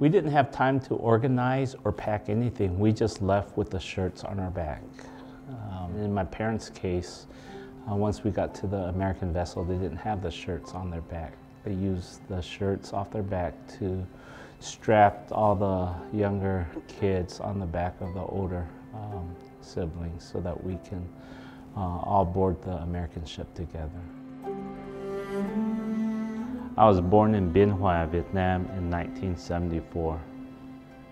We didn't have time to organize or pack anything. We just left with the shirts on our back. In my parents' case, once we got to the American vessel, they didn't have the shirts on their back. They used the shirts off their back to strap all the younger kids on the back of the older siblings so that we can all board the American ship together. I was born in Bien Hoa, Vietnam in 1974.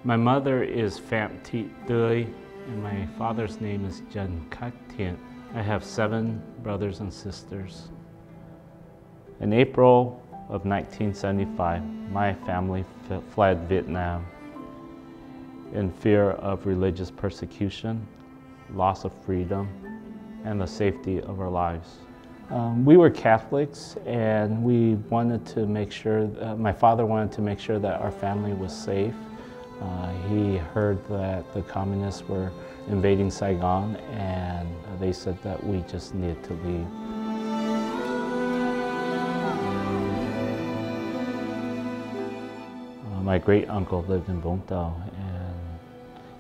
My mother is Pham Thị Tươi and my father's name is Jan Cat Thien. I have 7 brothers and sisters. In April of 1975, my family fled Vietnam in fear of religious persecution, loss of freedom, and the safety of our lives. We were Catholics, and we wanted to make sure, my father wanted to make sure that our family was safe. He heard that the communists were invading Saigon, and they said that we just needed to leave. My great uncle lived in Vũng Tàu, and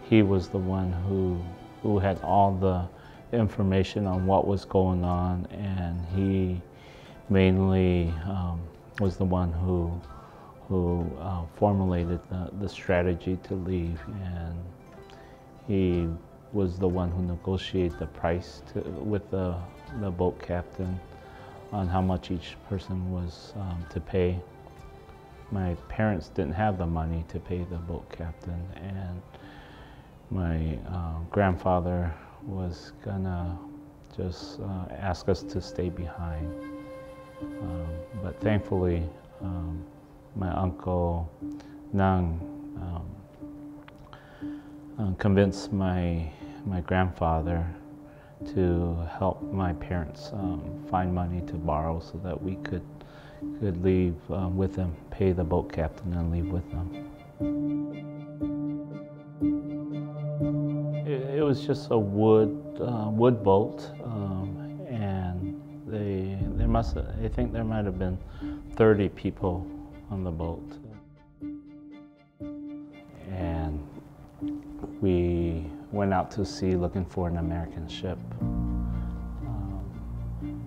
he was the one who had all the information on what was going on, and he mainly was the one who formulated the strategy to leave, and he was the one who negotiated the price with the boat captain on how much each person was to pay. My parents didn't have the money to pay the boat captain, and my grandfather was gonna just ask us to stay behind. But thankfully, my uncle Nang convinced my grandfather to help my parents find money to borrow so that we could leave with them, pay the boat captain and leave with them. It was just a wood boat, and I think there might have been 30 people on the boat. And we went out to sea looking for an American ship.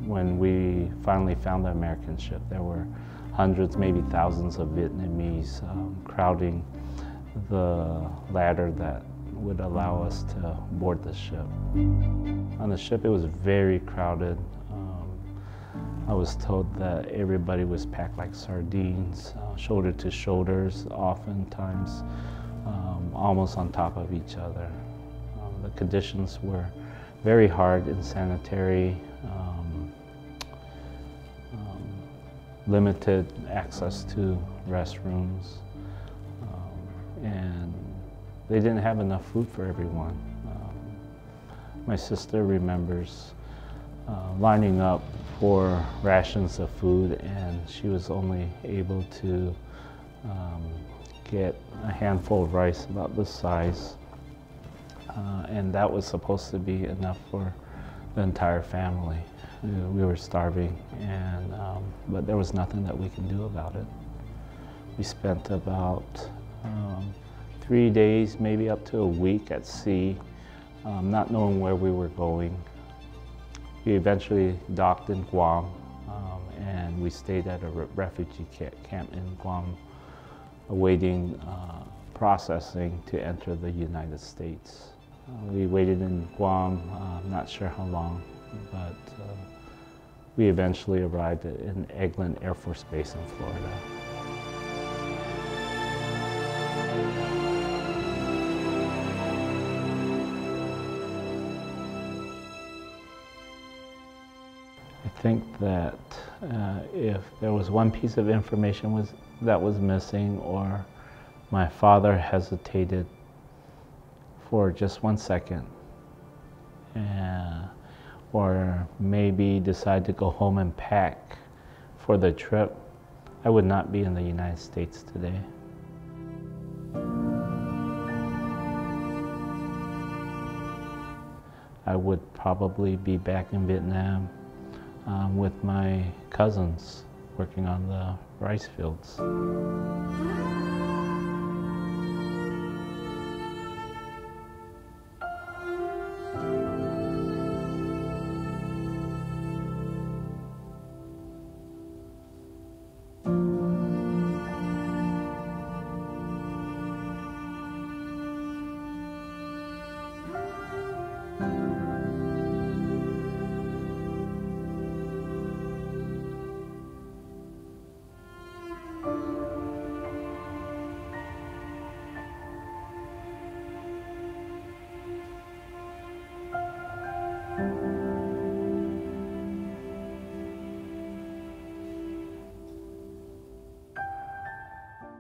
When we finally found the American ship, there were hundreds, maybe thousands of Vietnamese crowding the ladder that would allow us to board the ship. On the ship, it was very crowded. I was told that everybody was packed like sardines, shoulder to shoulders, oftentimes almost on top of each other. The conditions were very hard, insanitary, limited access to restrooms, and they didn't have enough food for everyone. My sister remembers lining up for rations of food, and she was only able to get a handful of rice about this size, and that was supposed to be enough for the entire family. We were starving, and but there was nothing that we could do about it. We spent about 3 days, maybe up to a week at sea, not knowing where we were going. We eventually docked in Guam, and we stayed at a refugee camp in Guam, awaiting processing to enter the United States. We waited in Guam, not sure how long, but we eventually arrived in Eglin Air Force Base in Florida. I think that if there was one piece of information that was missing, or my father hesitated for just 1 second, or maybe decide to go home and pack for the trip, I would not be in the United States today. I would probably be back in Vietnam with my cousins working on the rice fields.